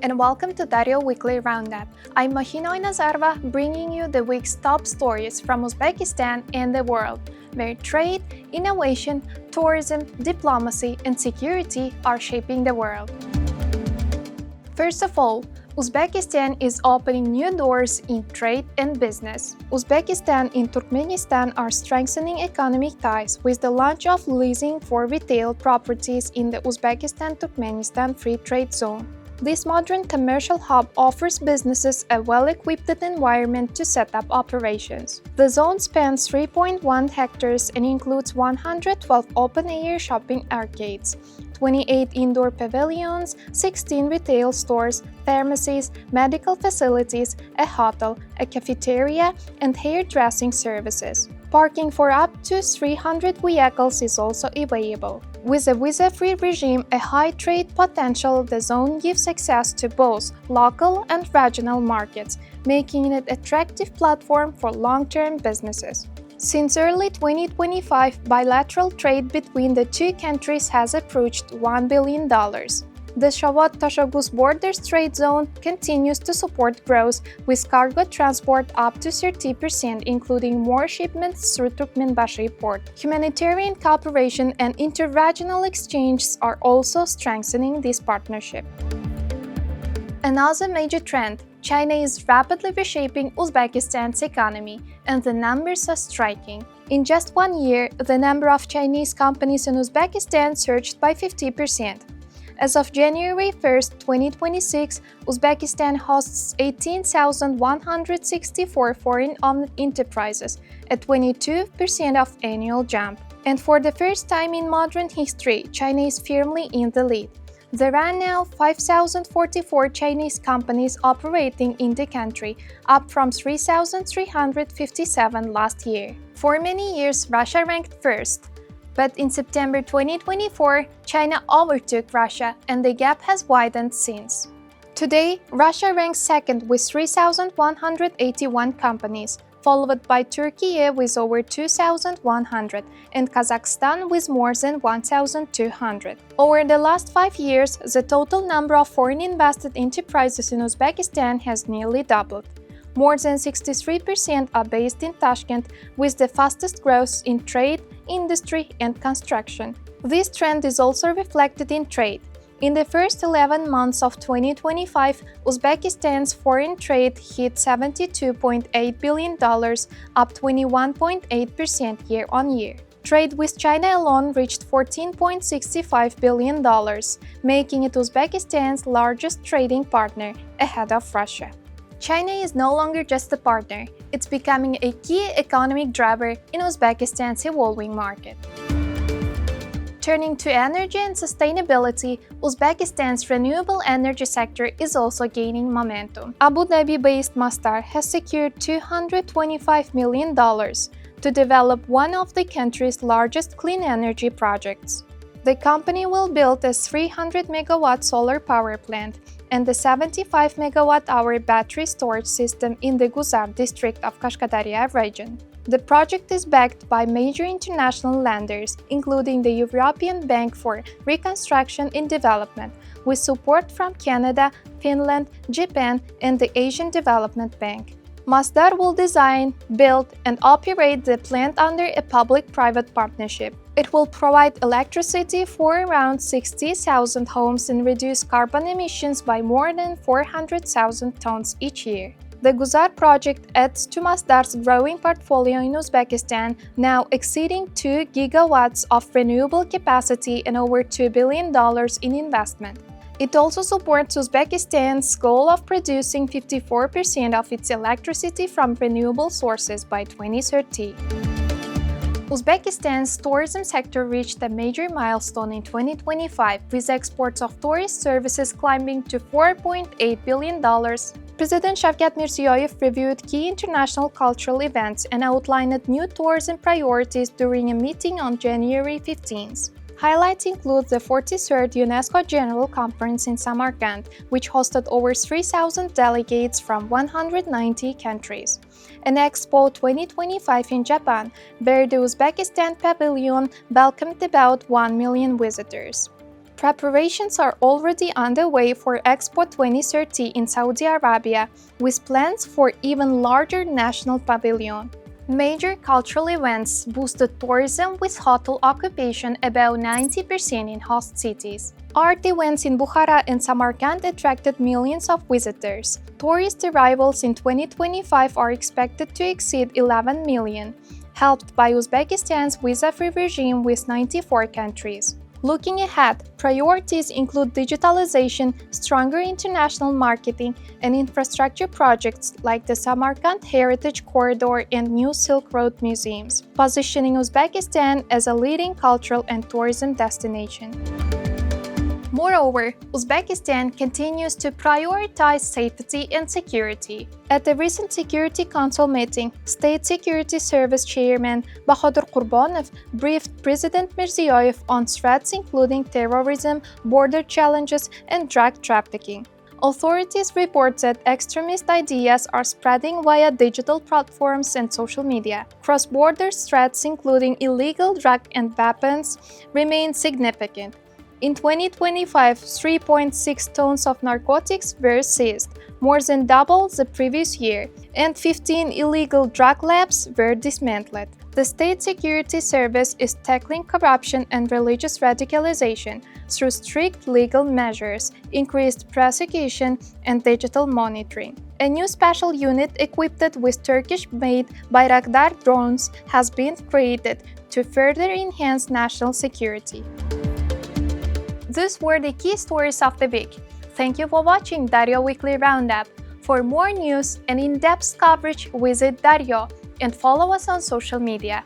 and welcome to Daryo Weekly Roundup. I'm Mahina Nazarova, bringing you the week's top stories from Uzbekistan and the world, where trade, innovation, tourism, diplomacy, and security are shaping the world. First of all, Uzbekistan is opening new doors in trade and business. Uzbekistan and Turkmenistan are strengthening economic ties with the launch of leasing for retail properties in the Uzbekistan-Turkmenistan Free Trade Zone. This modern commercial hub offers businesses a well-equipped environment to set up operations. The zone spans 3.1 hectares and includes 112 open-air shopping arcades, 28 indoor pavilions, 16 retail stores, pharmacies, medical facilities, a hotel, a cafeteria, and hairdressing services. Parking for up to 300 vehicles is also available. With a visa-free regime, a high trade potential, the zone gives access to both local and regional markets, making it an attractive platform for long-term businesses. Since early 2025, bilateral trade between the two countries has approached $1 billion. The Shavot-Tashoguz Borders Trade Zone continues to support growth, with cargo transport up to 30%, including more shipments through Turkmenbashi port. Humanitarian cooperation and interregional exchanges are also strengthening this partnership. Another major trend: China is rapidly reshaping Uzbekistan's economy, and the numbers are striking. In just 1 year, the number of Chinese companies in Uzbekistan surged by 50%. As of January 1, 2026, Uzbekistan hosts 18,164 foreign-owned enterprises, a 22% of annual jump. And for the first time in modern history, China is firmly in the lead. There are now 5,044 Chinese companies operating in the country, up from 3,357 last year. For many years, Russia ranked first. But in September 2024, China overtook Russia, and the gap has widened since. Today, Russia ranks second with 3,181 companies, followed by Turkey with over 2,100 and Kazakhstan with more than 1,200. Over the last 5 years, the total number of foreign invested enterprises in Uzbekistan has nearly doubled. More than 63% are based in Tashkent, with the fastest growth in trade, industry, and construction. This trend is also reflected in trade. In the first 11 months of 2025, Uzbekistan's foreign trade hit $72.8 billion, up 21.8% year-on-year. Trade with China alone reached $14.65 billion, making it Uzbekistan's largest trading partner, ahead of Russia. China is no longer just a partner, it's becoming a key economic driver in Uzbekistan's evolving market. Turning to energy and sustainability, Uzbekistan's renewable energy sector is also gaining momentum. Abu Dhabi-based Masdar has secured $225 million to develop one of the country's largest clean energy projects. The company will build a 300-megawatt solar power plant and a 75-megawatt-hour battery storage system in the Guzar district of Kashkadarya region. The project is backed by major international lenders, including the European Bank for Reconstruction and Development, with support from Canada, Finland, Japan, and the Asian Development Bank. Masdar will design, build, and operate the plant under a public-private partnership. It will provide electricity for around 60,000 homes and reduce carbon emissions by more than 400,000 tons each year. The Guzar project adds to Masdar's growing portfolio in Uzbekistan, now exceeding 2 gigawatts of renewable capacity and over $2 billion in investment. It also supports Uzbekistan's goal of producing 54% of its electricity from renewable sources by 2030. Uzbekistan's tourism sector reached a major milestone in 2025, with exports of tourist services climbing to $4.8 billion. President Shavkat Mirziyoyev reviewed key international cultural events and outlined new tourism priorities during a meeting on January 15th. Highlights include the 43rd UNESCO General Conference in Samarkand, which hosted over 3,000 delegates from 190 countries, and Expo 2025 in Japan, where the Uzbekistan pavilion welcomed about 1 million visitors. Preparations are already underway for Expo 2030 in Saudi Arabia, with plans for even larger national pavilion. Major cultural events boosted tourism, with hotel occupation about 90% in host cities. Art events in Bukhara and Samarkand attracted millions of visitors. Tourist arrivals in 2025 are expected to exceed 11 million, helped by Uzbekistan's visa-free regime with 94 countries. Looking ahead, priorities include digitalization, stronger international marketing, and infrastructure projects like the Samarkand Heritage Corridor and new Silk Road museums, positioning Uzbekistan as a leading cultural and tourism destination. Moreover, Uzbekistan continues to prioritize safety and security. At a recent Security Council meeting, State Security Service Chairman Bahadur Qurbanov briefed President Mirziyoyev on threats including terrorism, border challenges, and drug trafficking. Authorities report that extremist ideas are spreading via digital platforms and social media. Cross-border threats, including illegal drug and weapons, remain significant. In 2025, 3.6 tons of narcotics were seized, more than double the previous year, and 15 illegal drug labs were dismantled. The State Security Service is tackling corruption and religious radicalization through strict legal measures, increased prosecution, and digital monitoring. A new special unit equipped with Turkish-made Bayraktar drones has been created to further enhance national security. These were the key stories of the week. Thank you for watching Daryo Weekly Roundup. For more news and in-depth coverage, visit Daryo and follow us on social media.